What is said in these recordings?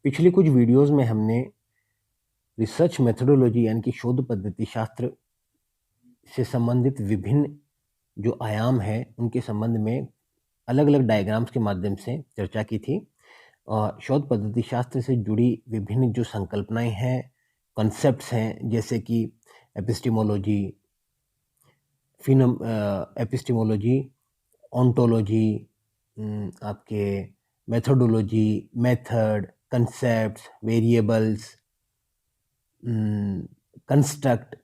पिछले कुछ वीडियोस में हमने रिसर्च मेथोडोलॉजी यानी कि शोध पद्धति शास्त्र से संबंधित विभिन्न जो आयाम हैं उनके संबंध में अलग अलग डायग्राम्स के माध्यम से चर्चा की थी। और शोध पद्धति शास्त्र से जुड़ी विभिन्न जो संकल्पनाएं हैं, कॉन्सेप्ट्स हैं, जैसे कि एपिस्टेमोलॉजी, एपिस्टेमोलॉजी, ओंटोलॉजी, आपके methodology, method, concepts, variables, construct,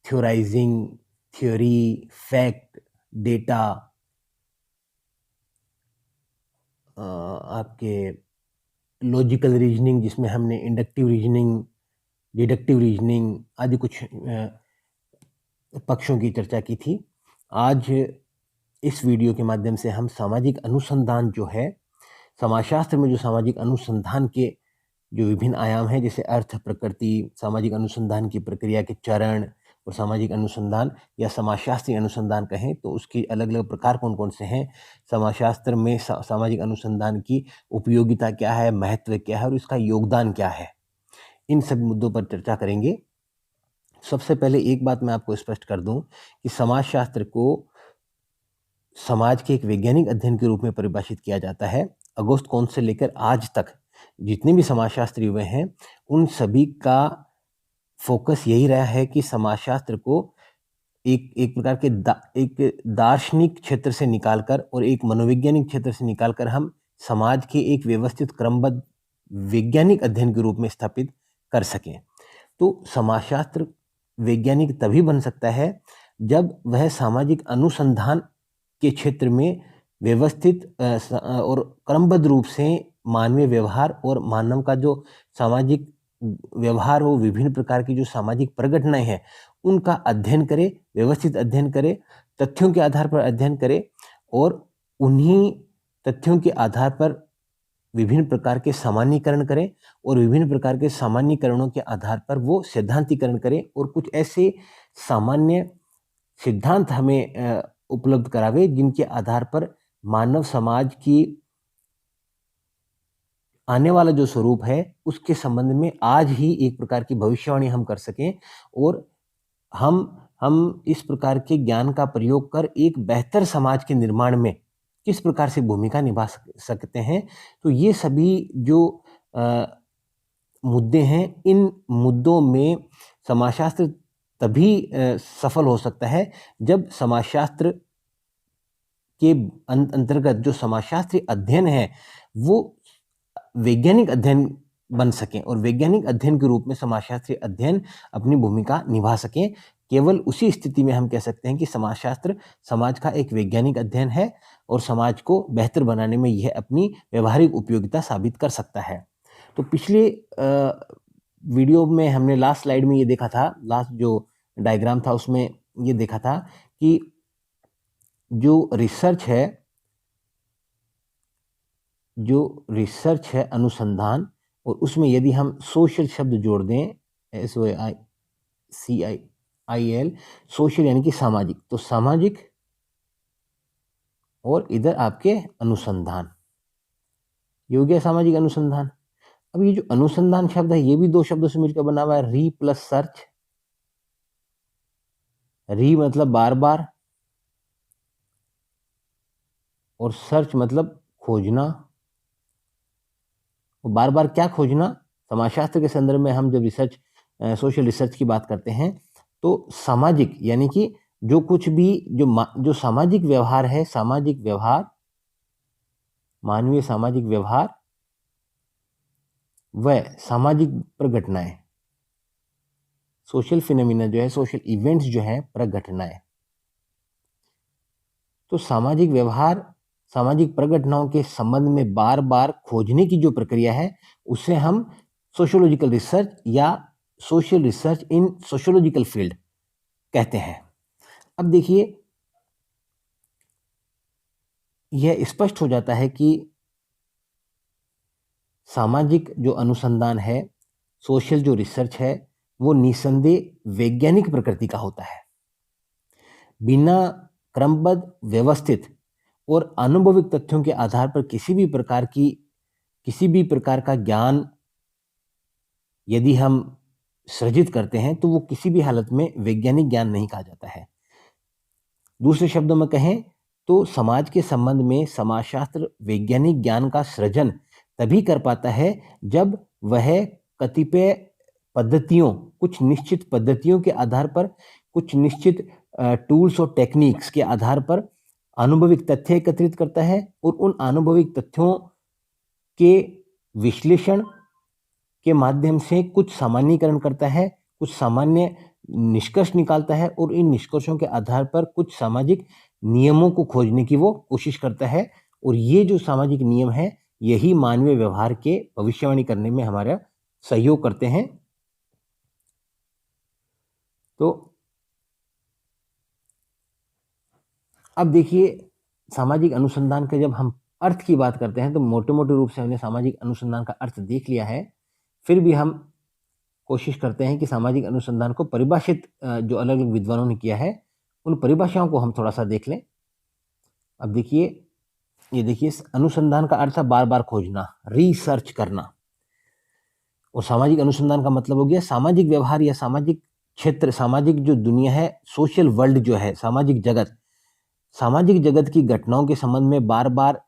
theorising, theory, fact, data, आपके लॉजिकल रीजनिंग जिसमें हमने इंडक्टिव रीजनिंग, डिडक्टिव रीजनिंग आदि कुछ पक्षों की चर्चा की थी। आज इस वीडियो के माध्यम से हम सामाजिक अनुसंधान जो है, समाजशास्त्र में जो सामाजिक अनुसंधान के जो विभिन्न आयाम हैं, जैसे अर्थ, प्रकृति, सामाजिक अनुसंधान की प्रक्रिया के चरण और सामाजिक अनुसंधान या समाजशास्त्रीय अनुसंधान कहें तो उसके अलग अलग प्रकार कौन कौन से हैं, समाजशास्त्र में सामाजिक अनुसंधान की उपयोगिता क्या है, महत्व क्या है और इसका योगदान क्या है, इन सभी मुद्दों पर चर्चा करेंगे। सबसे पहले एक बात मैं आपको स्पष्ट कर दूं कि समाजशास्त्र को समाज के एक वैज्ञानिक अध्ययन के रूप में परिभाषित किया जाता है। अगस्त कौन से लेकर आज तक जितने भी समाजशास्त्री हुए हैं उन सभी का फोकस यही रहा है कि समाजशास्त्र को एक प्रकार के एक दार्शनिक क्षेत्र से निकालकर और एक मनोवैज्ञानिक क्षेत्र से निकालकर हम समाज के एक व्यवस्थित क्रमबद्ध वैज्ञानिक अध्ययन के रूप में स्थापित कर सकें। तो समाजशास्त्र वैज्ञानिक तभी बन सकता है जब वह सामाजिक अनुसंधान के क्षेत्र में व्यवस्थित और क्रमबद्ध रूप से मानवीय व्यवहार और मानव का जो सामाजिक व्यवहार हो, विभिन्न प्रकार की जो सामाजिक प्रगटनाएं हैं उनका अध्ययन करे, व्यवस्थित अध्ययन करे, तथ्यों के आधार पर अध्ययन करे और उन्हीं तथ्यों के आधार पर विभिन्न प्रकार के सामान्यीकरण करें और विभिन्न प्रकार के सामान्यीकरणों के आधार पर वो सिद्धांतीकरण करें और कुछ ऐसे सामान्य सिद्धांत हमें उपलब्ध करावे जिनके आधार पर मानव समाज की आने वाला जो स्वरूप है उसके संबंध में आज ही एक प्रकार की भविष्यवाणी हम कर सकें और हम इस प्रकार के ज्ञान का प्रयोग कर एक बेहतर समाज के निर्माण में किस प्रकार से भूमिका निभा सकते हैं। तो ये सभी जो मुद्दे हैं, इन मुद्दों में समाजशास्त्र तभी सफल हो सकता है जब समाजशास्त्र के अंतर्गत जो समाजशास्त्रीय अध्ययन है वो वैज्ञानिक अध्ययन बन सकें और वैज्ञानिक अध्ययन के रूप में समाजशास्त्रीय अध्ययन अपनी भूमिका निभा सकें। केवल उसी स्थिति में हम कह सकते हैं कि समाजशास्त्र समाज का एक वैज्ञानिक अध्ययन है और समाज को बेहतर बनाने में यह अपनी व्यवहारिक उपयोगिता साबित कर सकता है। तो पिछले वीडियो में हमने लास्ट स्लाइड में ये देखा था, लास्ट जो डायग्राम था उसमें ये देखा था कि जो रिसर्च है अनुसंधान, और उसमें यदि हम सोशल शब्द जोड़ दें, SOCIAL, सोशल यानी कि सामाजिक, तो सामाजिक और इधर आपके अनुसंधान, ये हो गया सामाजिक अनुसंधान। अब ये जो अनुसंधान शब्द है ये भी दो शब्दों से मिलकर बना हुआ है, री प्लस सर्च। री मतलब बार बार और सर्च मतलब खोजना। बार बार क्या खोजना? समाजशास्त्र के संदर्भ में हम जब रिसर्च, सोशल रिसर्च की बात करते हैं तो सामाजिक यानी कि जो कुछ भी जो सामाजिक व्यवहार है, सामाजिक व्यवहार, मानवीय सामाजिक व्यवहार व सामाजिक प्रघटनाएं, सोशल फिनोमिना जो है, सोशल इवेंट्स जो है, प्रघटनाएं। तो सामाजिक व्यवहार, सामाजिक प्रघटनाओं के संबंध में बार बार खोजने की जो प्रक्रिया है उसे हम सोशियोलॉजिकल रिसर्च या सोशल रिसर्च इन सोशियोलॉजिकल फील्ड कहते हैं। अब देखिए यह स्पष्ट हो जाता है कि सामाजिक जो अनुसंधान है, सोशल जो रिसर्च है, वो निसंदेह वैज्ञानिक प्रकृति का होता है। बिना क्रमबद्ध, व्यवस्थित और अनुभविक तथ्यों के आधार पर किसी भी प्रकार का ज्ञान यदि हम सृजित करते हैं तो वो किसी भी हालत में वैज्ञानिक ज्ञान नहीं कहा जाता है। दूसरे शब्दों में कहें तो समाज के संबंध में समाजशास्त्र वैज्ञानिक ज्ञान का सृजन तभी कर पाता है जब वह कतिपय पद्धतियों, कुछ निश्चित पद्धतियों के आधार पर, कुछ निश्चित टूल्स और टेक्निक्स के आधार पर अनुभविक तथ्य एकत्रित करता है और उन अनुभविक तथ्यों के विश्लेषण के माध्यम से कुछ सामान्यीकरण करता है, कुछ सामान्य निष्कर्ष निकालता है और इन निष्कर्षों के आधार पर कुछ सामाजिक नियमों को खोजने की वो कोशिश करता है। और ये जो सामाजिक नियम है, यही मानवीय व्यवहार के भविष्यवाणी करने में हमारा सहयोग करते हैं। तो अब देखिए, सामाजिक अनुसंधान के जब हम अर्थ की बात करते हैं तो मोटे मोटे रूप से हमने सामाजिक अनुसंधान का अर्थ देख लिया है। फिर भी हम कोशिश करते हैं कि सामाजिक अनुसंधान को परिभाषित जो अलग अलग विद्वानों ने किया है, उन परिभाषाओं को हम थोड़ा सा देख लें। अब देखिए, ये देखिए, अनुसंधान का अर्थ है बार बार खोजना, रिसर्च करना। और सामाजिक अनुसंधान का मतलब हो गया सामाजिक व्यवहार या सामाजिक क्षेत्र, सामाजिक जो दुनिया है, सोशल वर्ल्ड जो है, सामाजिक जगत, सामाजिक जगत की घटनाओं के संबंध में बार बार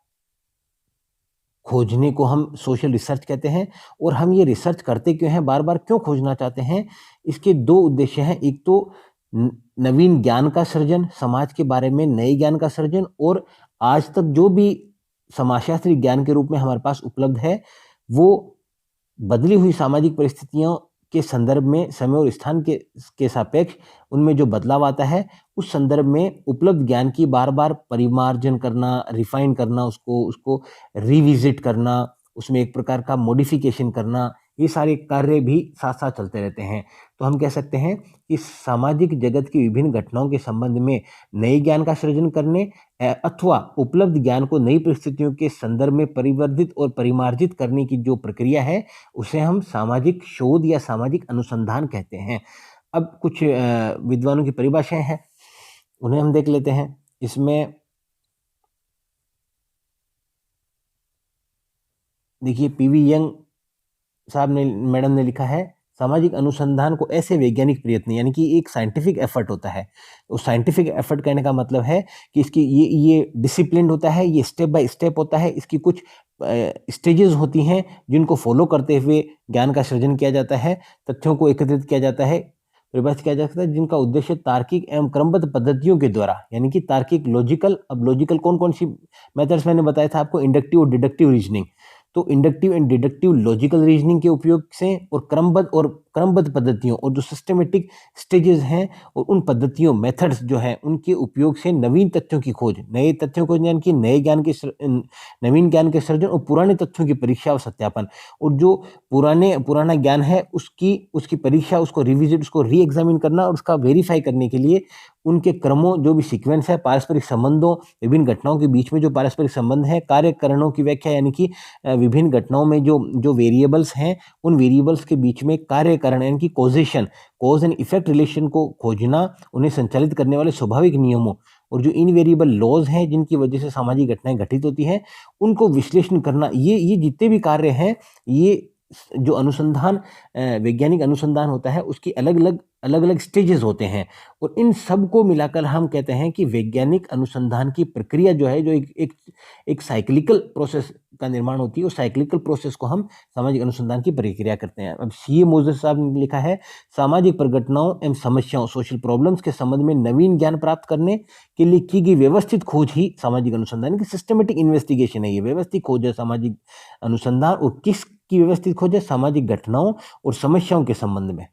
खोजने को हम सोशल रिसर्च कहते हैं। और हम ये रिसर्च करते क्यों हैं, बार बार क्यों खोजना चाहते हैं, इसके दो उद्देश्य हैं। एक तो नवीन ज्ञान का सृजन, समाज के बारे में नए ज्ञान का सृजन, और आज तक जो भी समाजशास्त्री ज्ञान के रूप में हमारे पास उपलब्ध है, वो बदली हुई सामाजिक परिस्थितियों के संदर्भ में, समय और स्थान के सापेक्ष उनमें जो बदलाव आता है, उस संदर्भ में उपलब्ध ज्ञान की बार बार परिमार्जन करना, रिफाइन करना, उसको रिविजिट करना, उसमें एक प्रकार का मॉडिफिकेशन करना, ये सारे कार्य भी साथ साथ चलते रहते हैं। तो हम कह सकते हैं कि सामाजिक जगत की विभिन्न घटनाओं के संबंध में नए ज्ञान का सृजन करने अथवा उपलब्ध ज्ञान को नई परिस्थितियों के संदर्भ में परिवर्धित और परिमार्जित करने की जो प्रक्रिया है, उसे हम सामाजिक शोध या सामाजिक अनुसंधान कहते हैं। अब कुछ विद्वानों की परिभाषाएं हैं, उन्हें हम देख लेते हैं। इसमें देखिए, पीवी यंग साहब ने, मैडम ने लिखा है, सामाजिक अनुसंधान को ऐसे वैज्ञानिक प्रयत्न, यानी कि एक साइंटिफिक एफर्ट होता है। उस साइंटिफिक एफर्ट कहने का मतलब है कि इसकी ये डिसिप्लिन होता है, ये स्टेप बाय स्टेप होता है, इसकी कुछ स्टेजेस होती हैं जिनको फॉलो करते हुए ज्ञान का सृजन किया जाता है, तथ्यों को एकत्रित किया जाता है, परिभाषित किया जा सकता है, जिनका उद्देश्य तार्किक एवं क्रमबद्ध पद्धतियों के द्वारा, यानी कि तार्किक, लॉजिकल। अब लॉजिकल कौन कौन सी मेथड्स मैंने बताया था आपको, इंडक्टिव और डिडक्टिव रीजनिंग। तो inductive and deductive logical reasoning के उपयोग से और क्रमबद्ध पद्धतियों और जो सिस्टमेटिक स्टेजेस हैं और उन पद्धतियों, मेथड्स जो हैं, उनके उपयोग से नवीन तथ्यों की खोज, नए तथ्यों को, यानी कि नए ज्ञान के नवीन ज्ञान के सृजन और पुराने तथ्यों की परीक्षा और सत्यापन। और जो पुराना ज्ञान है, उसकी परीक्षा, उसको रिविजिट, उसको री एग्जामिन करना और उसका वेरीफाई करने के लिए उनके क्रमों, जो भी सीक्वेंस है, पारस्परिक संबंधों, विभिन्न घटनाओं के बीच में जो पारस्परिक संबंध है, कार्यकरणों की व्याख्या, यानी कि विभिन्न घटनाओं में जो वेरिएबल्स हैं, उन वेरिएबल्स के बीच में कार्यकरण, यानी कि causation, cause and effect relation को खोजना, उन्हें संचालित करने वाले स्वाभाविक नियमों और जो इनवेरिएबल लॉज हैं जिनकी वजह से सामाजिक घटनाएं घटित होती हैं, उनको विश्लेषण करना। ये जितने भी कार्य हैं, ये जो अनुसंधान, वैज्ञानिक अनुसंधान होता है, उसकी अलग अलग स्टेजेस होते हैं। और इन सब को मिलाकर हम कहते हैं कि वैज्ञानिक अनुसंधान की प्रक्रिया जो है, जो एक साइक्लिकल प्रोसेस का निर्माण होती है, उस साइक्लिकल प्रोसेस को हम सामाजिक अनुसंधान की प्रक्रिया करते हैं। अब सीए मोजर साहब ने लिखा है, सामाजिक प्रघटनाओं एवं समस्याओं, सोशल प्रॉब्लम्स के संबंध में नवीन ज्ञान प्राप्त करने के लिए की गई व्यवस्थित खोज ही सामाजिक अनुसंधान की सिस्टमेटिक इन्वेस्टिगेशन है। ये व्यवस्थित खोज है सामाजिक अनुसंधान। और किसकी व्यवस्थित खोज है? सामाजिक घटनाओं और समस्याओं के संबंध में।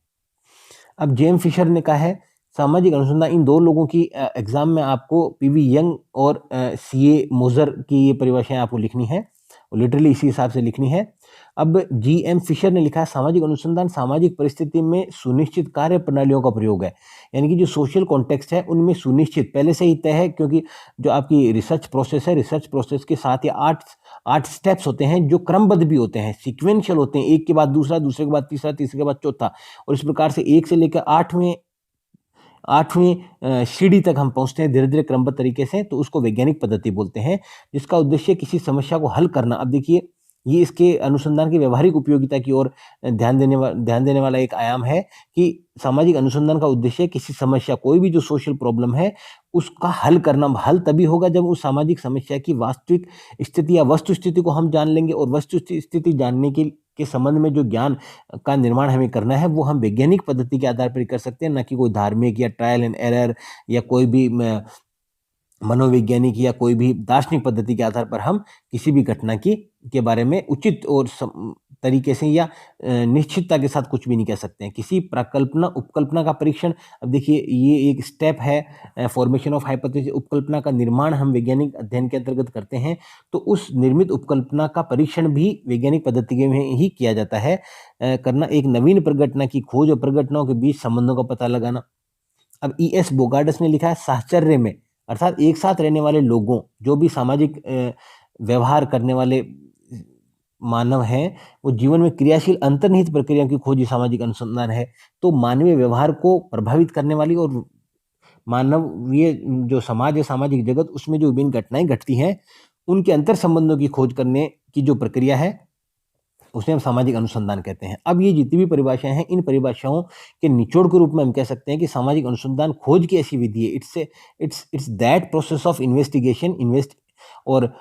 अब जेम फिशर ने कहा है, सामाजिक अनुसंधान, इन दो लोगों की एग्जाम में आपको पीवी यंग और सीए मोजर की ये परिभाषाएं आपको लिखनी है, लिटरली इसी हिसाब से लिखनी है। अब जीएम फिशर ने लिखा है, सामाजिक अनुसंधान सामाजिक परिस्थिति में सुनिश्चित कार्य प्रणालियों का प्रयोग है, यानी कि जो सोशल कॉन्टेक्स्ट है उनमें सुनिश्चित पहले से ही तय है, क्योंकि जो आपकी रिसर्च प्रोसेस है, रिसर्च प्रोसेस के साथ ही 8 स्टेप्स होते हैं जो क्रमबद्ध भी होते हैं, सीक्वेंशियल होते हैं, एक के बाद दूसरा, दूसरे के बाद तीसरा, तीसरे के बाद चौथा, और इस प्रकार से 1 से लेकर 8वीं सीढ़ी तक हम पहुंचते हैं धीरे धीरे क्रमबद्ध तरीके से। तो उसको वैज्ञानिक पद्धति बोलते हैं, जिसका उद्देश्य किसी समस्या को हल करना। अब देखिए, ये इसके अनुसंधान की व्यवहारिक उपयोगिता की ओर ध्यान देने वाला एक आयाम है कि सामाजिक अनुसंधान का उद्देश्य किसी समस्या, कोई भी जो सोशल प्रॉब्लम है उसका हल करना। हल तभी होगा जब उस सामाजिक समस्या की वास्तविक स्थिति या वस्तु स्थिति को हम जान लेंगे, और वस्तु स्थिति जानने के संबंध में जो ज्ञान का निर्माण हमें करना है वो हम वैज्ञानिक पद्धति के आधार पर कर सकते हैं, न कि कोई धार्मिक या ट्रायल एंड एरर या कोई भी मनोवैज्ञानिक या कोई भी दार्शनिक पद्धति के आधार पर हम किसी भी घटना के बारे में उचित और तरीके से या निश्चितता के साथ कुछ भी नहीं कह सकते हैं। किसी प्रकल्पना उपकल्पना का परीक्षण, अब देखिए ये एक स्टेप है, फॉर्मेशन ऑफ हाइपोथेसिस। उपकल्पना का निर्माण हम वैज्ञानिक अध्ययन के अंतर्गत करते हैं, तो उस निर्मित उपकल्पना का परीक्षण भी वैज्ञानिक पद्धति में ही किया जाता है। करना एक नवीन प्रघटना की खोज और प्रघटनाओं के बीच संबंधों का पता लगाना। अब E.S. बोगार्डस ने लिखा है, साहचर्य में अर्थात एक साथ रहने वाले लोगों, जो भी सामाजिक व्यवहार करने वाले मानव हैं, वो जीवन में क्रियाशील अंतर्निहित प्रक्रियाओं की खोज सामाजिक अनुसंधान है। तो मानवीय व्यवहार को प्रभावित करने वाली और मानवीय जो समाज है, सामाजिक जगत, उसमें जो विभिन्न घटनाएं घटती हैं, उनके अंतर संबंधों की खोज करने की जो प्रक्रिया है उसे हम सामाजिक अनुसंधान कहते हैं। अब ये जितनी भी परिभाषाएं हैं, इन परिभाषाओं के निचोड़ के रूप में हम कह सकते हैं कि सामाजिक अनुसंधान खोज की ऐसी विधि है, it's that process of investigation और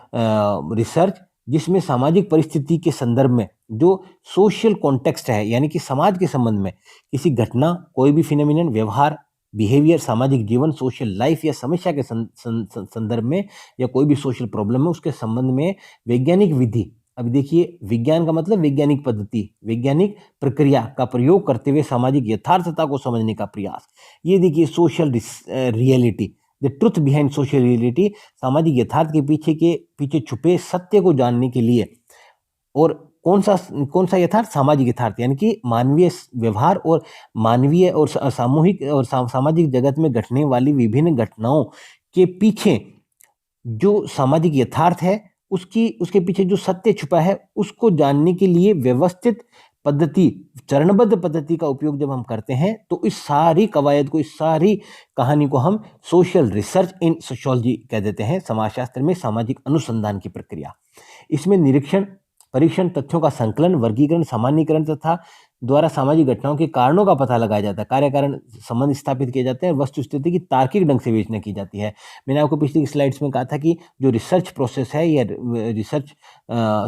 रिसर्च जिसमें सामाजिक परिस्थिति के संदर्भ में जो सोशल कॉन्टेक्स्ट है, यानी कि समाज के संबंध में किसी घटना, कोई भी फिनोमिनन, व्यवहार, बिहेवियर, सामाजिक जीवन, सोशल लाइफ या समस्या के संदर्भ में, या कोई भी सोशल प्रॉब्लम है उसके संबंध में वैज्ञानिक विधि, अभी देखिए विज्ञान का मतलब वैज्ञानिक पद्धति, वैज्ञानिक प्रक्रिया का प्रयोग करते हुए सामाजिक यथार्थता को समझने का प्रयास। ये देखिए social reality, the truth behind social reality, सामाजिक यथार्थ के पीछे छुपे सत्य को जानने के लिए। और कौन सा यथार्थ? सामाजिक यथार्थ, यानी कि मानवीय व्यवहार और मानवीय और सामूहिक और सामाजिक जगत में घटने वाली विभिन्न घटनाओं के पीछे जो सामाजिक यथार्थ है उसके पीछे जो सत्य छुपा है उसको जानने के लिए व्यवस्थित पद्धति, चरणबद्ध पद्धति का उपयोग जब हम करते हैं, तो इस सारी कवायद को, इस सारी कहानी को हम सोशल रिसर्च इन सोशियोलॉजी कह देते हैं, समाजशास्त्र में सामाजिक अनुसंधान की प्रक्रिया। इसमें निरीक्षण, परीक्षण, तथ्यों का संकलन, वर्गीकरण, सामान्यीकरण तथा द्वारा सामाजिक घटनाओं के कारणों का पता लगाया जाता है, कार्य कारण संबंध स्थापित किए जाते हैं, वस्तु स्थिति की तार्किक ढंग से विवेचना की जाती है। मैंने आपको पिछली स्लाइड्स में कहा था कि जो रिसर्च प्रोसेस है या रिसर्च,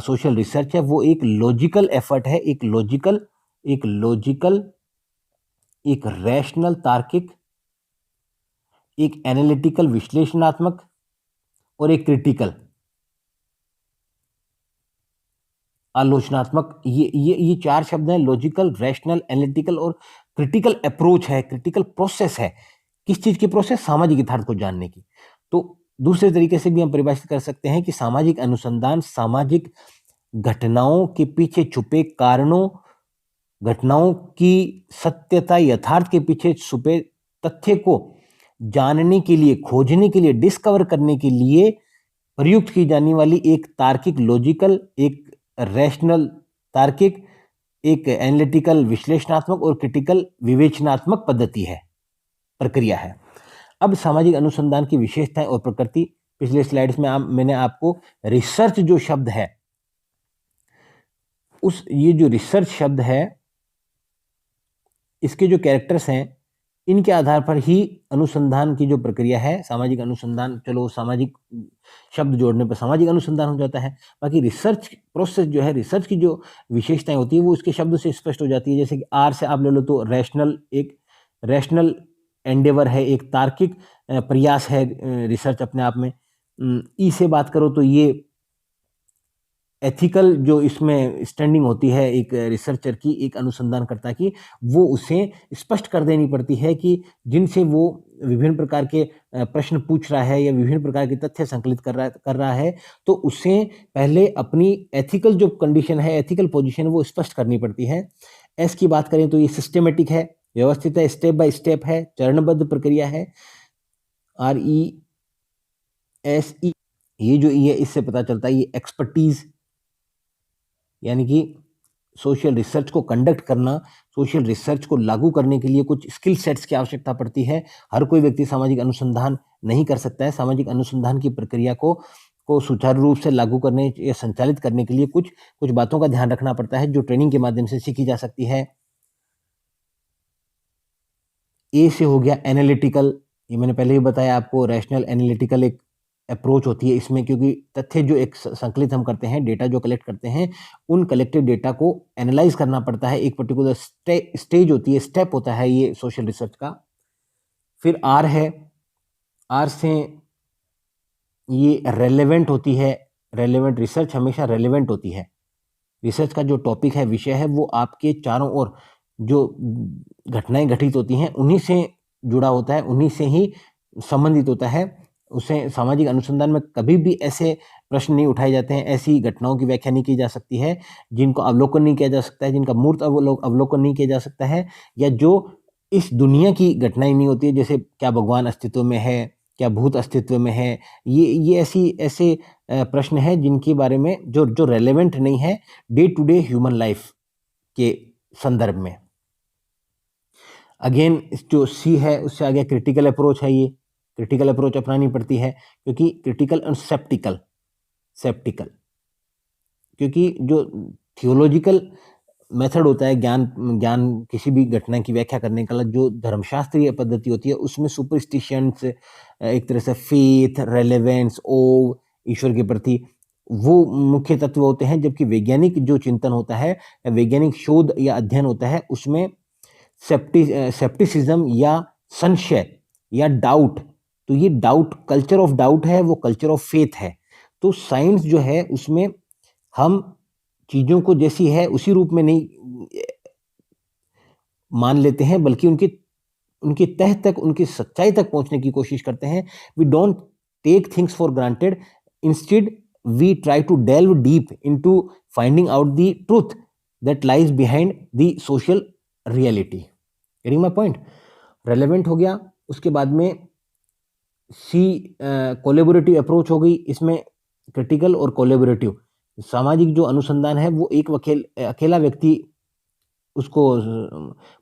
सोशल रिसर्च है, वो एक लॉजिकल एफर्ट है, एक लॉजिकल, एक रैशनल तार्किक, एक एनालिटिकल विश्लेषणात्मक और एक क्रिटिकल आलोचनात्मक। ये चार शब्द हैं, लॉजिकल, रैशनल, एनालिटिकल और क्रिटिकल अप्रोच है, क्रिटिकल प्रोसेस है। किस चीज की प्रोसेस? सामाजिक यथार्थ को जानने की। तो दूसरे तरीके से भी हम परिभाषित कर सकते हैं कि सामाजिक अनुसंधान सामाजिक घटनाओं के पीछे छुपे कारणों, घटनाओं की सत्यता, यथार्थ के पीछे छुपे तथ्य को जानने के लिए, खोजने के लिए, डिस्कवर करने के लिए प्रयुक्त की जाने वाली एक तार्किक लॉजिकल, एक रैशनल तार्किक, एक एनालिटिकल विश्लेषणात्मक और क्रिटिकल विवेचनात्मक पद्धति है, प्रक्रिया है। अब सामाजिक अनुसंधान की विशेषताएं और प्रकृति, पिछले स्लाइड्स में मैंने आपको रिसर्च जो शब्द है, ये जो रिसर्च शब्द है, इसके जो कैरेक्टर्स हैं, इनके आधार पर ही अनुसंधान की जो प्रक्रिया है, सामाजिक अनुसंधान, चलो सामाजिक शब्द जोड़ने पर सामाजिक अनुसंधान हो जाता है। बाकी रिसर्च प्रोसेस जो है, रिसर्च की जो विशेषताएं होती है वो उसके शब्द से स्पष्ट हो जाती है। जैसे कि आर से आप ले लो तो रैशनल, एक रैशनल एंडेवर है, एक तार्किक प्रयास है रिसर्च अपने आप में। ई से बात करो तो ये एथिकल जो इसमें स्टैंडिंग होती है एक रिसर्चर की, एक अनुसंधानकर्ता की, वो उसे स्पष्ट कर देनी पड़ती है कि जिनसे वो विभिन्न प्रकार के प्रश्न पूछ रहा है या विभिन्न प्रकार के तथ्य संकलित कर रहा है, तो उसे पहले अपनी एथिकल जो कंडीशन है, एथिकल पोजीशन, वो स्पष्ट करनी पड़ती है। एस की बात करें तो ये सिस्टेमेटिक है, व्यवस्थित है, स्टेप बाय स्टेप है, चरणबद्ध प्रक्रिया है। RESE, ये जो ई है इससे पता चलता है ये एक्सपर्टीज, यानी कि सोशल रिसर्च को कंडक्ट करना, सोशल रिसर्च को लागू करने के लिए कुछ स्किल सेट्स की आवश्यकता पड़ती है। हर कोई व्यक्ति सामाजिक अनुसंधान नहीं कर सकता है। सामाजिक अनुसंधान की प्रक्रिया को को सुचारू रूप से लागू करने या संचालित करने के लिए कुछ कुछ बातों का ध्यान रखना पड़ता है, जो ट्रेनिंग के माध्यम से सीखी जा सकती है। ए से हो गया एनालिटिकल, ये मैंने पहले ही बताया आपको, रैशनल एनालिटिकल एक अप्रोच होती है इसमें, क्योंकि तथ्य जो एक संकलित हम करते हैं, डेटा जो कलेक्ट करते हैं, उन कलेक्टेड डेटा को एनालाइज करना पड़ता है। एक पर्टिकुलर स्टेज होती है, स्टेप होता है ये सोशल रिसर्च का। फिर आर है, आर से ये रेलेवेंट होती है। रेलेवेंट रिसर्च हमेशा रेलेवेंट होती है। रिसर्च का जो टॉपिक है, विषय है, वो आपके चारों ओर जो घटनाएं घटित होती हैं उन्हीं से जुड़ा होता है, उन्हीं से ही संबंधित होता है। उसे सामाजिक अनुसंधान में कभी भी ऐसे प्रश्न नहीं उठाए जाते हैं, ऐसी घटनाओं की व्याख्या नहीं की जा सकती है जिनको अवलोकन नहीं किया जा सकता है, जिनका मूर्त अवलोकन नहीं किया जा सकता है, या जो इस दुनिया की घटनाएं नहीं होती है, जैसे क्या भगवान अस्तित्व में है, क्या भूत अस्तित्व में है। ये ऐसे प्रश्न हैं जिनके बारे में जो रेलेवेंट नहीं है day to day human life के संदर्भ में। अगेन जो सी है उससे आगे क्रिटिकल अप्रोच है। ये क्रिटिकल अप्रोच अपनानी पड़ती है, क्योंकि क्रिटिकल और सेप्टिकल क्योंकि जो थियोलॉजिकल मेथड होता है ज्ञान किसी भी घटना की व्याख्या करने का, जो धर्मशास्त्रीय पद्धति होती है, उसमें सुपरस्टिशंस, एक तरह से फेथ, रेलेवेंस, ओ ईश्वर के प्रति, वो मुख्य तत्व होते हैं। जबकि वैज्ञानिक जो चिंतन होता है, वैज्ञानिक शोध या अध्ययन होता है, उसमें सेप्टिसिज्म या संशय या डाउट, तो ये डाउट, कल्चर ऑफ डाउट है, वो कल्चर ऑफ फेथ है। तो साइंस जो है उसमें हम चीजों को जैसी है उसी रूप में नहीं मान लेते हैं, बल्कि उनके तह तक, उनकी सच्चाई तक पहुंचने की कोशिश करते हैं। We don't take things for granted, instead we try to delve deep into finding out the truth that lies behind the social reality. Getting my point? Relevant हो गया। उसके बाद में सी कोलैबोरेटिव अप्रोच हो गई। इसमें क्रिटिकल और कोलैबोरेटिव, सामाजिक जो अनुसंधान है वो एक अकेला व्यक्ति उसको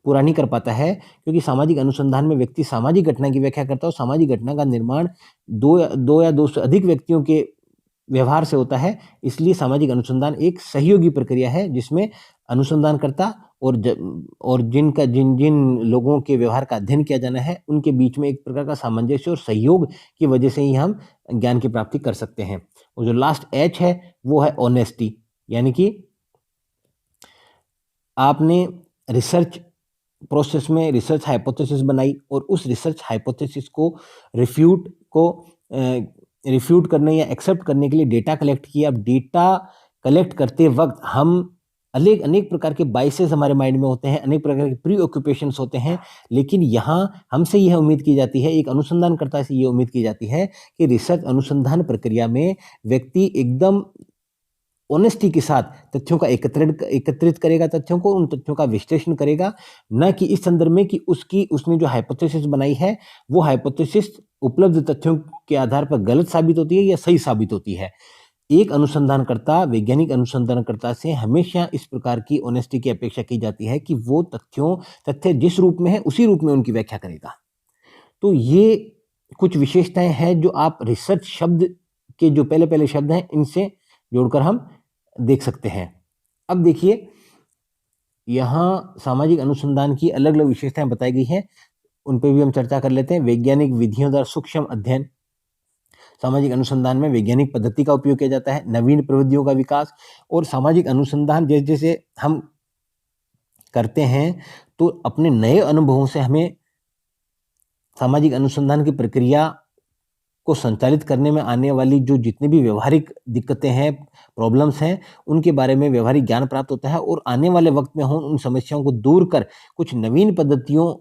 पूरा नहीं कर पाता है, क्योंकि सामाजिक अनुसंधान में व्यक्ति सामाजिक घटना की व्याख्या करता है, और सामाजिक घटना का निर्माण दो या दो से अधिक व्यक्तियों के व्यवहार से होता है। इसलिए सामाजिक अनुसंधान एक सहयोगी प्रक्रिया है, जिसमें अनुसंधानकर्ता और जिन लोगों के व्यवहार का अध्ययन किया जाना है, उनके बीच में एक प्रकार का सामंजस्य और सहयोग की वजह से ही हम ज्ञान की प्राप्ति कर सकते हैं। और जो लास्ट एच है वो है ऑनेस्टी, यानी कि आपने रिसर्च प्रोसेस में रिसर्च हाइपोथेसिस बनाई, और उस रिसर्च हाइपोथेसिस को रिफ्यूट करने या एक्सेप्ट करने के लिए डेटा कलेक्ट किया। अब डेटा कलेक्ट करते वक्त हम अनेक प्रकार के बाइसेस हमारे माइंड में होते हैं, अनेक प्रकार के प्री ऑक्यूपेशंस होते हैं, लेकिन यहाँ हमसे यह उम्मीद की जाती है, एक अनुसंधानकर्ता से यह उम्मीद की जाती है कि रिसर्च अनुसंधान प्रक्रिया में व्यक्ति एकदम ऑनेस्टी के साथ तथ्यों का एकत्रित करेगा, तथ्यों को, उन तथ्यों का विश्लेषण करेगा, न कि इस संदर्भ में कि उसने जो हाइपोथेसिस बनाई है वो हाइपोथेसिस उपलब्ध तथ्यों के आधार पर गलत साबित होती है या सही साबित होती है। एक अनुसंधानकर्ता, वैज्ञानिक अनुसंधानकर्ता से हमेशा इस प्रकार की ऑनेस्टी की अपेक्षा की जाती है कि वो तथ्य जिस रूप में है उसी रूप में उनकी व्याख्या करेगा। तो ये कुछ विशेषताएं हैं जो आप रिसर्च शब्द के जो पहले शब्द हैं इनसे जोड़कर हम देख सकते हैं। अब देखिए, यहाँ सामाजिक अनुसंधान की अलग अलग विशेषताएं बताई गई हैं, उन पर भी हम चर्चा कर लेते हैं। वैज्ञानिक विधियों द्वारा सूक्ष्म अध्ययन, सामाजिक अनुसंधान में वैज्ञानिक पद्धति का उपयोग किया जाता है। नवीन प्रविधियों का विकास, और सामाजिक अनुसंधान जैसे जैसे हम करते हैं तो अपने नए अनुभवों से हमें सामाजिक अनुसंधान की प्रक्रिया को संचालित करने में आने वाली जो जितनी भी व्यवहारिक दिक्कतें हैं, प्रॉब्लम्स हैं, उनके बारे में व्यवहारिक ज्ञान प्राप्त होता है, और आने वाले वक्त में हम उन समस्याओं को दूर कर कुछ नवीन पद्धतियों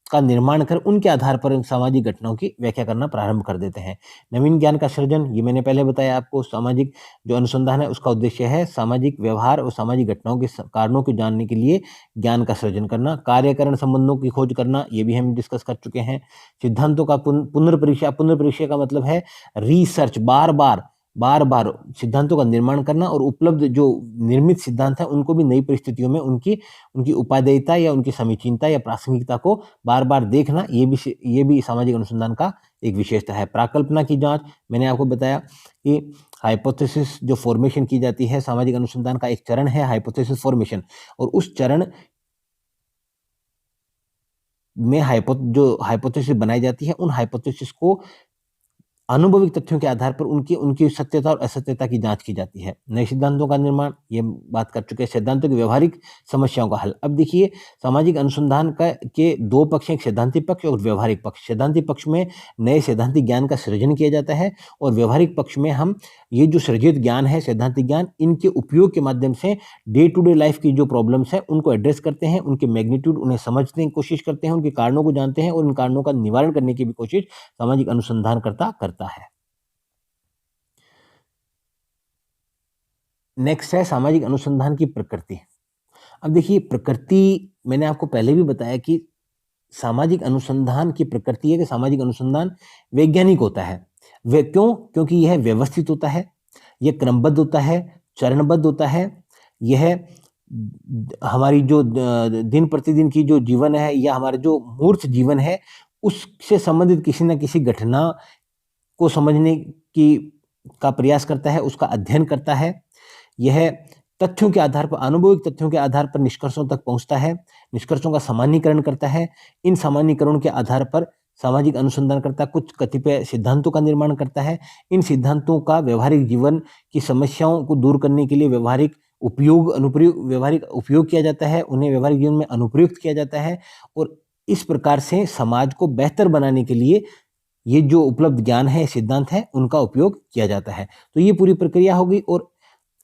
का निर्माण कर उनके आधार पर सामाजिक घटनाओं की व्याख्या करना प्रारंभ कर देते हैं। नवीन ज्ञान का सृजन, ये मैंने पहले बताया आपको, सामाजिक जो अनुसंधान है उसका उद्देश्य है सामाजिक व्यवहार और सामाजिक घटनाओं के कारणों को जानने के लिए ज्ञान का सृजन करना। कार्यकरण संबंधों की खोज करना, ये भी हम डिस्कस कर चुके हैं। सिद्धांतों का पुनर्परीक्षा का मतलब है रिसर्च, बार बार सिद्धांतों का निर्माण करना, और उपलब्ध जो निर्मित सिद्धांत है उनको भी नई परिस्थितियों में उनकी उपादेयता या उनकी समीचीनता या प्रासंगिकता को बार बार देखना, ये भी सामाजिक अनुसंधान का एक विशेषता है। प्राकल्पना की जांच, मैंने आपको बताया कि हाइपोथेसिस जो फॉर्मेशन की जाती है, सामाजिक अनुसंधान का एक चरण है हाइपोथेसिस फॉर्मेशन, और उस चरण में जो हाइपोथेसिस बनाई जाती है, उन हाइपोथेसिस को अनुभविक तथ्यों के आधार पर उनकी उनकी सत्यता और असत्यता की जांच की जाती है। नए सिद्धांतों का निर्माण, ये बात कर चुके हैं। सिद्धांतों की व्यवहारिक समस्याओं का हल। अब देखिए, सामाजिक अनुसंधान का के दो पक्ष हैं, एक सैद्धांतिक पक्ष और व्यवहारिक पक्ष। सैद्धांतिक पक्ष में नए सैद्धांतिक ज्ञान का सृजन किया जाता है, और व्यवहारिक पक्ष में हम ये जो सृजित ज्ञान है, सैद्धांतिक ज्ञान, इनके उपयोग के माध्यम से डे टू डे लाइफ की जो प्रॉब्लम्स हैं उनको एड्रेस करते हैं, उनके मैग्नीट्यूड उन्हें समझने की कोशिश करते हैं, उनके कारणों को जानते हैं, और उन कारणों का निवारण करने की भी कोशिश सामाजिक अनुसंधानकर्ता करता है। नेक्स्ट है सामाजिक अनुसंधान की प्रकृति। अब देखिए, प्रकृति मैंने आपको पहले भी बताया कि सामाजिक अनुसंधान की प्रकृति है कि सामाजिक अनुसंधान वैज्ञानिक होता है। वे क्यों? क्योंकि यह व्यवस्थित होता है, यह क्रमबद्ध होता है, चरणबद्ध होता है। यह हमारी जो दिन प्रतिदिन की जो जीवन है, या हमारा जो मूर्त जीवन है, उससे संबंधित किसी न किसी घटना को समझने की का प्रयास करता है, उसका अध्ययन करता है। यह तथ्यों के आधार पर, अनुभविक तथ्यों के आधार पर निष्कर्षों तक पहुंचता है, निष्कर्षों का सामान्यीकरण करता है। इन सामान्यीकरणों के आधार पर सामाजिक अनुसंधानकर्ता कुछ कतिपय सिद्धांतों का निर्माण करता है। इन सिद्धांतों का व्यवहारिक जीवन की समस्याओं को दूर करने के लिए व्यवहारिक उपयोग किया जाता है, उन्हें व्यवहारिक जीवन में अनुप्रयुक्त किया जाता है, और इस प्रकार से समाज को बेहतर बनाने के लिए ये जो उपलब्ध ज्ञान है, सिद्धांत है, उनका उपयोग किया जाता है। तो ये पूरी प्रक्रिया होगी, और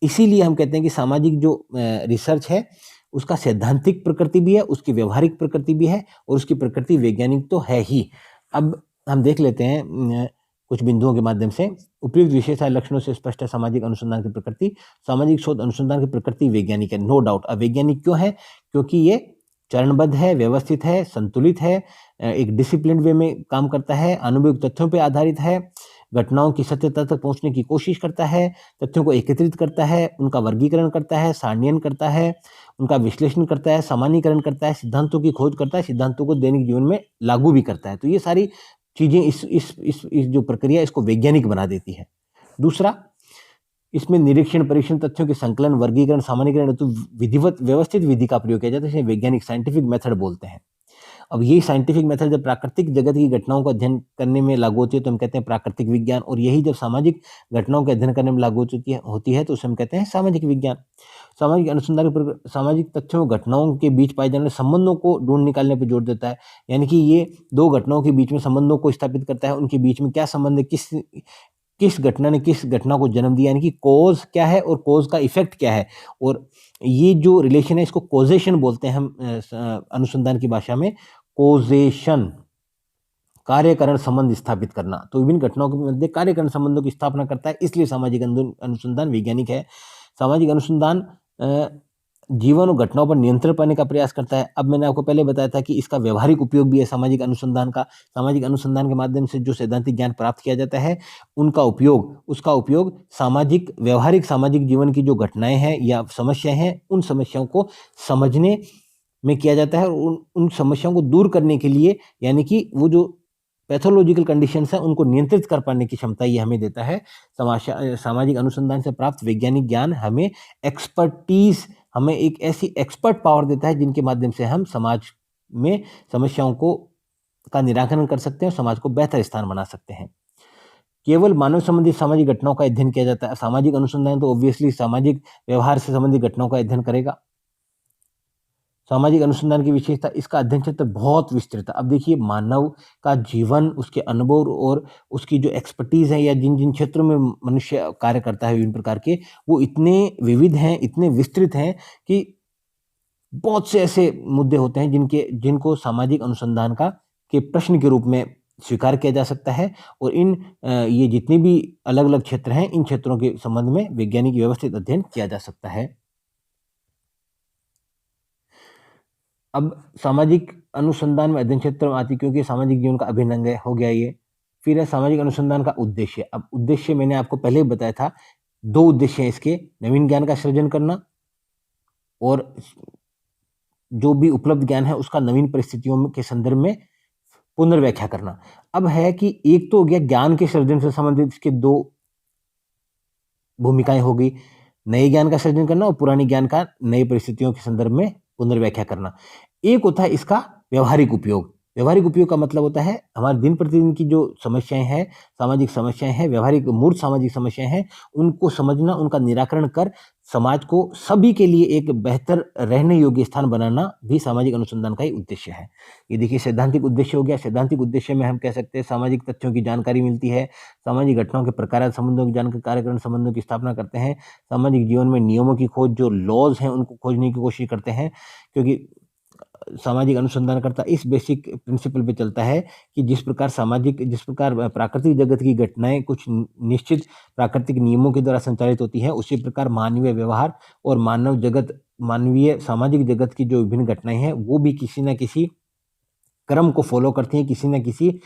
इसीलिए हम कहते हैं कि सामाजिक जो रिसर्च है, उसका सैद्धांतिक प्रकृति भी है, उसकी व्यवहारिक प्रकृति भी है, और उसकी प्रकृति वैज्ञानिक तो है ही। अब हम देख लेते हैं कुछ बिंदुओं के माध्यम से। उपयुक्त विशेषता लक्षणों से स्पष्ट है सामाजिक अनुसंधान की प्रकृति। सामाजिक शोध अनुसंधान की प्रकृति वैज्ञानिक है, नो डाउट। अब वैज्ञानिक क्यों है? क्योंकि ये चरणबद्ध है, व्यवस्थित है, संतुलित है, एक डिसिप्लिन वे में काम करता है, अनुभविक तथ्यों पर आधारित है, घटनाओं की सत्यता तक पहुंचने की कोशिश करता है, तथ्यों को एकत्रित करता है, उनका वर्गीकरण करता है, सारणीयन करता है, उनका विश्लेषण करता है, सामान्यीकरण करता है, सिद्धांतों की खोज करता है, सिद्धांतों को दैनिक जीवन में लागू भी करता है। तो ये सारी चीजें इस जो प्रक्रिया, इसको वैज्ञानिक बना देती है। दूसरा, इसमें निरीक्षण, परीक्षण, तथ्यों के संकलन, वर्गीकरण, सामान्यीकरण तो विधिवत व्यवस्थित विधि का प्रयोग किया जाता है, इसे वैज्ञानिक साइंटिफिक मेथड बोलते हैं। अब ये साइंटिफिक मेथड जब प्राकृतिक जगत की घटनाओं का अध्ययन करने में लागू होती है तो हम कहते हैं प्राकृतिक विज्ञान, और यही जब सामाजिक घटनाओं के अध्ययन करने में लागू होती है तो उसे हम कहते हैं सामाजिक विज्ञान। सामाजिक अनुसंधान सामाजिक तथ्यों, घटनाओं के बीच पाए जाने वाले संबंधों को ढूंढ निकालने पर जोर देता है। यानी कि ये दो घटनाओं के बीच में संबंधों को स्थापित करता है, उनके बीच में क्या संबंध है, किस घटना ने किस घटना को जन्म दिया, यानी कि कॉज क्या है और कॉज का इफेक्ट क्या है, और ये जो रिलेशन है इसको कॉजेशन बोलते हैं हम अनुसंधान की भाषा में। कॉजेशन, कार्यकरण संबंध स्थापित करना। तो विभिन्न घटनाओं के मध्य कार्यकरण संबंधों की स्थापना करता है, इसलिए सामाजिक अनुसंधान वैज्ञानिक है। सामाजिक अनुसंधान जीवन और घटनाओं पर नियंत्रण पाने का प्रयास करता है। अब मैंने आपको पहले बताया था कि इसका व्यवहारिक उपयोग भी है सामाजिक अनुसंधान का। सामाजिक अनुसंधान के माध्यम से जो सैद्धांतिक ज्ञान प्राप्त किया जाता है, उसका उपयोग व्यवहारिक सामाजिक जीवन की जो घटनाएं हैं या समस्याएं हैं, उन समस्याओं को समझने में किया जाता है, और उन समस्याओं को दूर करने के लिए, यानी कि वो जो पैथोलॉजिकल कंडीशंस हैं उनको नियंत्रित कर पाने की क्षमता ये हमें देता है। सामाजिक अनुसंधान से प्राप्त वैज्ञानिक ज्ञान हमें एक्सपर्टीज, हमें एक ऐसी एक्सपर्ट पावर देता है जिनके माध्यम से हम समाज में समस्याओं का निराकरण कर सकते हैं और समाज को बेहतर स्थान बना सकते हैं। केवल मानव संबंधी सामाजिक घटनाओं का अध्ययन किया जाता है। सामाजिक अनुसंधान तो ऑब्वियसली सामाजिक व्यवहार से संबंधित घटनाओं का अध्ययन करेगा। सामाजिक अनुसंधान की विशेषता, इसका अध्ययन क्षेत्र बहुत विस्तृत है। अब देखिए, मानव का जीवन, उसके अनुभव और उसकी जो एक्सपर्टीज है, या जिन जिन क्षेत्रों में मनुष्य कार्य करता है विभिन्न प्रकार के, वो इतने विविध हैं, इतने विस्तृत हैं कि बहुत से ऐसे मुद्दे होते हैं जिनको सामाजिक अनुसंधान के प्रश्न के रूप में स्वीकार किया जा सकता है। और ये जितने भी अलग अलग क्षेत्र हैं, इन क्षेत्रों के संबंध में वैज्ञानिक व्यवस्थित अध्ययन किया जा सकता है। अब सामाजिक अनुसंधान में अध्ययन क्षेत्र में आती, क्योंकि सामाजिक जीवन का अभिन्न अंग हो गया ये। फिर है सामाजिक अनुसंधान का उद्देश्य। अब उद्देश्य मैंने आपको पहले ही बताया था, दो उद्देश्य हैं इसके: नवीन ज्ञान का सृजन करना, और जो भी उपलब्ध ज्ञान है उसका नवीन परिस्थितियों के संदर्भ में पुनर्व्याख्या करना। अब है कि एक तो हो गया ज्ञान के सृजन से संबंधित इसके दो भूमिकाएं हो गई, नए ज्ञान का सृजन करना और पुराने ज्ञान का नई परिस्थितियों के संदर्भ में पुनर्व्याख्या करना। एक होता है इसका व्यवहारिक उपयोग। व्यवहारिक उपयोग का मतलब होता है हमारे दिन प्रतिदिन की जो समस्याएं हैं, सामाजिक समस्याएं हैं, व्यवहारिक मूर्त सामाजिक समस्याएं हैं, उनको समझना, उनका निराकरण कर समाज को सभी के लिए एक बेहतर रहने योग्य स्थान बनाना भी सामाजिक अनुसंधान का ही उद्देश्य है। ये देखिए सैद्धांतिक उद्देश्य हो गया। सैद्धांतिक उद्देश्य में हम कह सकते हैं सामाजिक तथ्यों की जानकारी मिलती है, सामाजिक घटनाओं के प्रकार संबंधों की जानकारी, कार्यकरण संबंधों की स्थापना करते हैं, सामाजिक जीवन में नियमों की खोज, जो लॉज हैं उनको खोजने की कोशिश करते हैं, क्योंकि सामाजिक अनुसंधानकर्ता इस बेसिक प्रिंसिपल पे चलता है कि जिस प्रकार प्राकृतिक जगत की घटनाएं कुछ निश्चित प्राकृतिक नियमों के द्वारा संचालित होती है, उसी प्रकार मानवीय व्यवहार और मानवीय सामाजिक जगत की जो विभिन्न घटनाएं हैं वो भी किसी न किसी क्रम को फॉलो करती हैं, किसी न किसी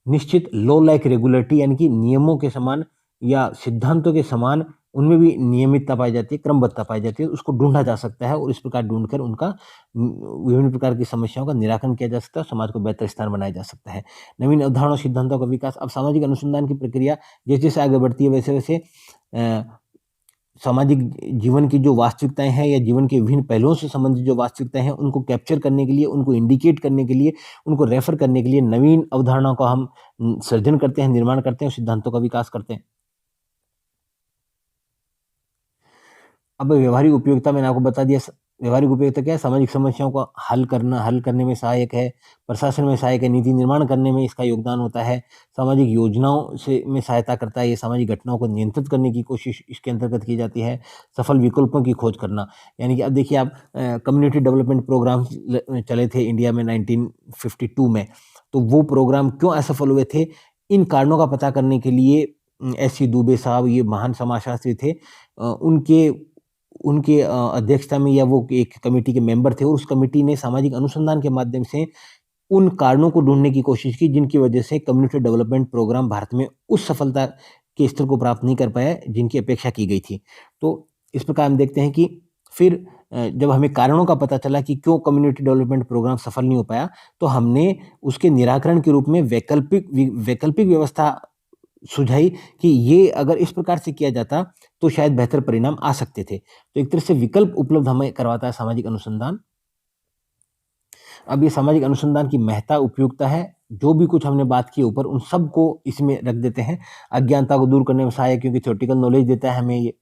निश्चित लॉ लाइक रेगुलरिटी यानी कि नियमों के समान या सिद्धांतों के समान उनमें भी नियमितता पाई जाती है, क्रमबद्धता पाई जाती है। उसको ढूंढा जा सकता है और इस प्रकार ढूंढकर उनका विभिन्न प्रकार की समस्याओं का निराकरण किया जा सकता है, समाज को बेहतर स्थान बनाया जा सकता है। नवीन अवधारणा सिद्धांतों का विकास। अब सामाजिक अनुसंधान की प्रक्रिया जैसे जैसे आगे बढ़ती है वैसे वैसे सामाजिक जीवन की जो वास्तविकताएं हैं या जीवन के विभिन्न पहलुओं से संबंधित जो वास्तविकताएं हैं उनको कैप्चर करने के लिए, उनको इंडिकेट करने के लिए, उनको रेफर करने के लिए नवीन अवधारणाओं का हम सृजन करते हैं, निर्माण करते हैं और सिद्धांतों का विकास करते हैं। अब व्यवहारिक उपयोगिता मैंने आपको बता दिया। व्यवहारिक उपयोगिता क्या है? सामाजिक समस्याओं को हल करने में सहायक है, प्रशासन में सहायक है, नीति निर्माण करने में इसका योगदान होता है, सामाजिक योजनाओं में सहायता करता है, ये सामाजिक घटनाओं को नियंत्रित करने की कोशिश इसके अंतर्गत की जाती है, सफल विकल्पों की खोज करना। यानी कि अब देखिए आप कम्युनिटी डेवलपमेंट प्रोग्राम चले थे इंडिया में 1952 में, तो वो प्रोग्राम क्यों असफल हुए थे? इन कारणों का पता करने के लिए एस.सी. दुबे साहब, ये महान समाजशास्त्री थे, उनके अध्यक्षता में या वो एक कमेटी के मेंबर थे और उस कमेटी ने सामाजिक अनुसंधान के माध्यम से उन कारणों को ढूंढने की कोशिश की जिनकी वजह से कम्युनिटी डेवलपमेंट प्रोग्राम भारत में उस सफलता के स्तर को प्राप्त नहीं कर पाया जिनकी अपेक्षा की गई थी। तो इस प्रकार हम देखते हैं कि फिर जब हमें कारणों का पता चला कि क्यों कम्युनिटी डेवलपमेंट प्रोग्राम सफल नहीं हो पाया, तो हमने उसके निराकरण के रूप में वैकल्पिक व्यवस्था सुझाई कि ये अगर इस प्रकार से किया जाता तो शायद बेहतर परिणाम आ सकते थे। तो एक तरह से विकल्प उपलब्ध हमें करवाता है सामाजिक अनुसंधान। अब ये सामाजिक अनुसंधान की महत्ता, उपयोगिता है, जो भी कुछ हमने बात की ऊपर उन सबको इसमें रख देते हैं। अज्ञानता को दूर करने में सहायक, क्योंकि थ्योरेटिकल नॉलेज देता है हमें ये।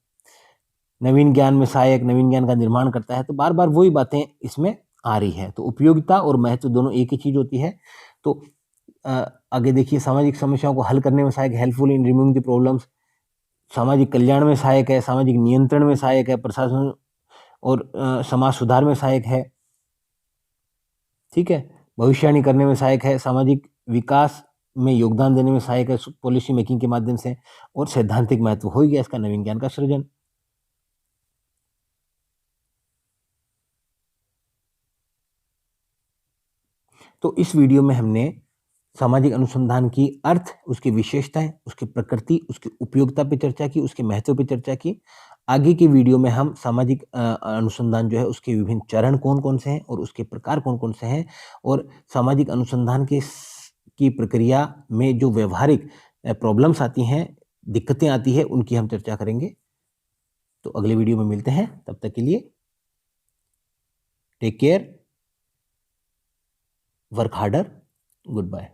नवीन ज्ञान में सहायक, नवीन ज्ञान का निर्माण करता है। तो बार-बार वही बातें इसमें आ रही है। तो उपयोगिता और महत्व दोनों एक ही चीज़ होती है। तो आगे देखिए, सामाजिक समस्याओं को हल करने में सहायक, helpful in removing the problems, सामाजिक कल्याण में सहायक है, सामाजिक नियंत्रण में सहायक है, प्रशासन और समाज सुधार में सहायक है, ठीक है, भविष्यवाणी करने में सहायक है, सामाजिक विकास में योगदान देने में सहायक है पॉलिसी मेकिंग के माध्यम से, और सैद्धांतिक महत्व हो गया इसका नवीन ज्ञान का सृजन। तो इस वीडियो में हमने सामाजिक अनुसंधान की अर्थ, उसकी विशेषताएं, उसकी प्रकृति, उसकी उपयोगिता पे चर्चा की, उसके महत्व पे चर्चा की। आगे की वीडियो में हम सामाजिक अनुसंधान जो है उसके विभिन्न चरण कौन-कौन से हैं और उसके प्रकार कौन-कौन से हैं, और सामाजिक अनुसंधान की प्रक्रिया में जो व्यवहारिक प्रॉब्लम्स आती हैं, दिक्कतें आती हैं, उनकी हम चर्चा करेंगे। तो अगले वीडियो में मिलते हैं, तब तक के लिए take care, work harder, good bye.